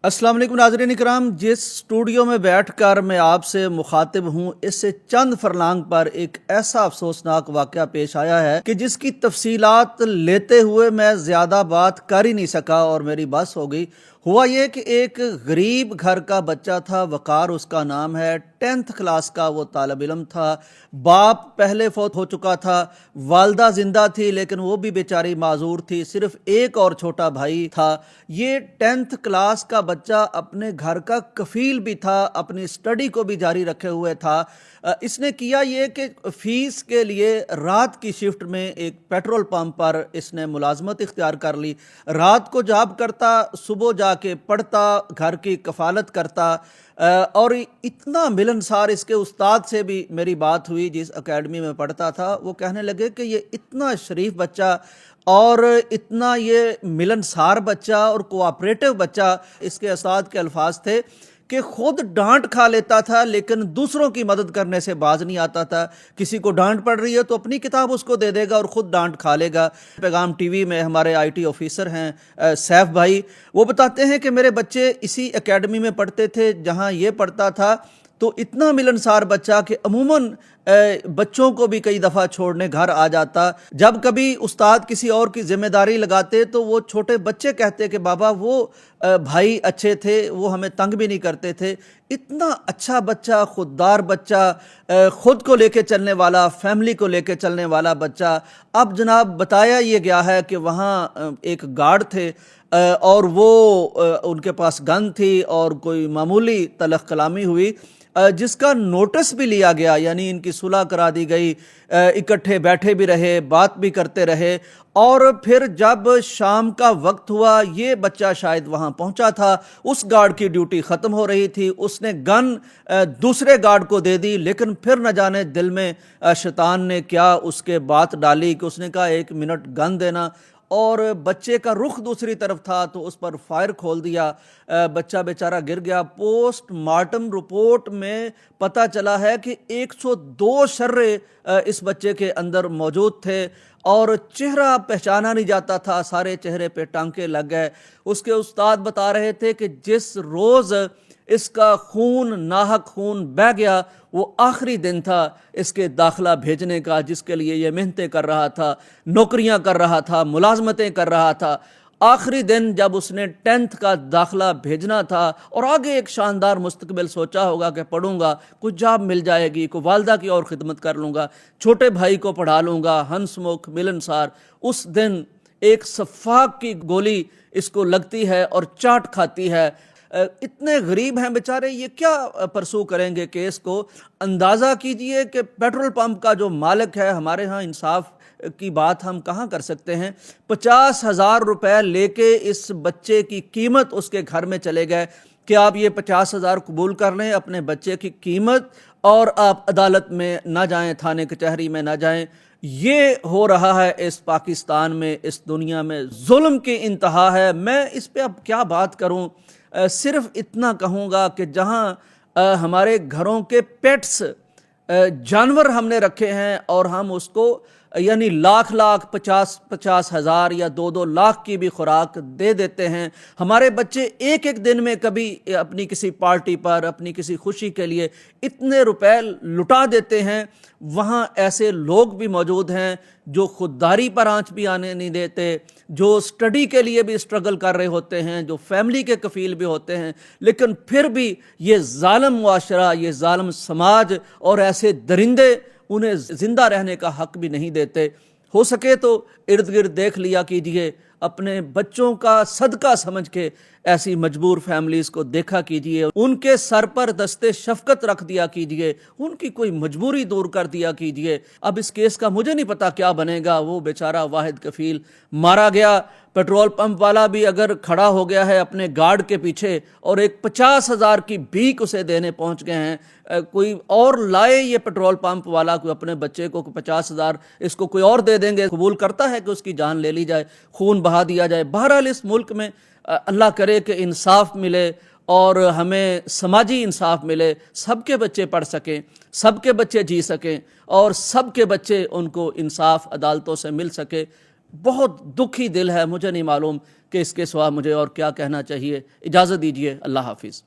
अस्सलाम वालेकुम नाज़रीन इकराम। जिस स्टूडियो में बैठकर मैं आपसे मुखातिब हूँ, इससे चंद फरलांग पर एक ऐसा अफसोसनाक वाक़या पेश आया है कि जिसकी तफसीलात लेते हुए मैं ज़्यादा बात कर ही नहीं सका और मेरी बस हो गई। हुआ ये कि एक गरीब घर का बच्चा था, वकार उसका नाम है, 10th क्लास का वो तालब इल्म था। बाप पहले फौत हो चुका था, वालदा जिंदा थी लेकिन वो भी बेचारी माजूर थी, सिर्फ एक और छोटा भाई था। ये 10th क्लास का बच्चा अपने घर का कफील भी था, अपनी स्टडी को भी जारी रखे हुए था। इसने किया ये कि फ़ीस के लिए रात की शिफ्ट में एक पेट्रोल पंप पर इसने मुलाजमत इख्तियार कर ली। रात को जॉब करता, सुबह जाके पढ़ता, घर की कफ़ालत करता। और इतना मिलनसार इसके उस्ताद से भी मेरी बात हुई जिस एकेडमी में पढ़ता था। वो कहने लगे कि ये इतना शरीफ बच्चा और इतना ये मिलनसार बच्चा और कोऑपरेटिव बच्चा, इसके उस्ताद के अल्फाज थे कि खुद डांट खा लेता था लेकिन दूसरों की मदद करने से बाज नहीं आता था। किसी को डांट पड़ रही है तो अपनी किताब उसको दे देगा और ख़ुद डांट खा लेगा। पैगाम टीवी में हमारे आईटी ऑफिसर हैं सैफ भाई, वो बताते हैं कि मेरे बच्चे इसी एकेडमी में पढ़ते थे जहां ये पढ़ता था। तो इतना मिलनसार बच्चा कि अमूमन बच्चों को भी कई दफ़ा छोड़ने घर आ जाता। जब कभी उस्ताद किसी और की जिम्मेदारी लगाते तो वो छोटे बच्चे कहते कि बाबा वो भाई अच्छे थे, वो हमें तंग भी नहीं करते थे। इतना अच्छा बच्चा, खुददार बच्चा, खुद को लेके चलने वाला, फैमिली को लेके चलने वाला बच्चा। अब जनाब बताया ये गया है कि वहाँ एक गार्ड थे और वो उनके पास गन थी और कोई मामूली तलख कलामी हुई जिसका नोटिस भी लिया गया, यानी इनकी सुलह करा दी गई। इकट्ठे बैठे भी रहे, बात भी करते रहे। और फिर जब शाम का वक्त हुआ, ये बच्चा शायद वहाँ पहुँचा था, उस गार्ड की ड्यूटी ख़त्म हो रही थी, उसने गन दूसरे गार्ड को दे दी। लेकिन फिर न जाने दिल में शैतान ने क्या उसके बात डाली कि उसने कहा 1 मिनट गन देना, और बच्चे का रुख दूसरी तरफ था तो उस पर फायर खोल दिया। बच्चा बेचारा गिर गया। पोस्टमार्टम रिपोर्ट में पता चला है कि 102 शर्रे इस बच्चे के अंदर मौजूद थे और चेहरा पहचाना नहीं जाता था, सारे चेहरे पे टांके लग गए। उसके उस्ताद बता रहे थे कि जिस रोज़ इसका खून, नाहक खून बह गया, वो आखिरी दिन था इसके दाखिला भेजने का, जिसके लिए ये मेहनतें कर रहा था, नौकरियां कर रहा था, मुलाजमतें कर रहा था। आखिरी दिन जब उसने 10th का दाखिला भेजना था और आगे एक शानदार मुस्तकबिल सोचा होगा कि पढ़ूंगा, कुछ जॉब मिल जाएगी, कोई वालदा की और खिदमत कर लूँगा, छोटे भाई को पढ़ा लूँगा, हंसमुख मिलनसार, उस दिन एक सफाक की गोली इसको लगती है और चाट खाती है। इतने गरीब हैं बेचारे, ये क्या परसू करेंगे केस को। अंदाज़ा कीजिए कि पेट्रोल पंप का जो मालिक है, हमारे यहाँ इंसाफ की बात हम कहाँ कर सकते हैं, 50,000 रुपये लेके इस बच्चे की कीमत उसके घर में चले गए कि आप ये 50,000 कबूल कर लें अपने बच्चे की कीमत और आप अदालत में ना जाएं, थाने कचहरी में ना जाएं। ये हो रहा है इस पाकिस्तान में, इस दुनिया में जुल्म की इंतहा है। मैं इस पे अब क्या बात करूं, सिर्फ इतना कहूँगा कि जहाँ हमारे घरों के पेट्स जानवर हमने रखे हैं और हम उसको यानी लाख 50 हज़ार या 2 लाख की भी खुराक दे देते हैं। हमारे बच्चे एक एक दिन में कभी अपनी किसी पार्टी पर, अपनी किसी खुशी के लिए इतने रुपए लुटा देते हैं। वहाँ ऐसे लोग भी मौजूद हैं जो खुददारी पर आंच भी आने नहीं देते, जो स्टडी के लिए भी स्ट्रगल कर रहे होते हैं, जो फैमिली के कफील भी होते हैं, लेकिन फिर भी ये जालिम मुआशरा, ये जालिम समाज और ऐसे दरिंदे उन्हें जिंदा रहने का हक भी नहीं देते। हो सके तो इर्द गिर्द देख लिया कीजिए, अपने बच्चों का सदका समझ के ऐसी मजबूर फैमिलीज़ को देखा कीजिए, उनके सर पर दस्ते शफकत रख दिया कीजिए, उनकी कोई मजबूरी दूर कर दिया कीजिए। अब इस केस का मुझे नहीं पता क्या बनेगा। वो बेचारा वाहिद कफील मारा गया, पेट्रोल पंप वाला भी अगर खड़ा हो गया है अपने गार्ड के पीछे और एक 50,000 की भीख उसे देने पहुंच गए हैं। कोई और लाए ये पेट्रोल पंप वाला, कोई अपने बच्चे को 50,000 इसको कोई और दे देंगे, कबूल करता है कि उसकी जान ले ली जाए, खून बहा दिया जाए। बहरहाल इस मुल्क में अल्लाह करे कि इंसाफ मिले और हमें समाजी इंसाफ मिले, सबके बच्चे पढ़ सकें, सबके बच्चे जी सकें और सबके बच्चे उनको इंसाफ अदालतों से मिल सके। بہت دکھی دل ہے، مجھے نہیں معلوم کہ اس کے سوا مجھے اور کیا کہنا چاہیے۔ اجازت دیجیے، اللہ حافظ۔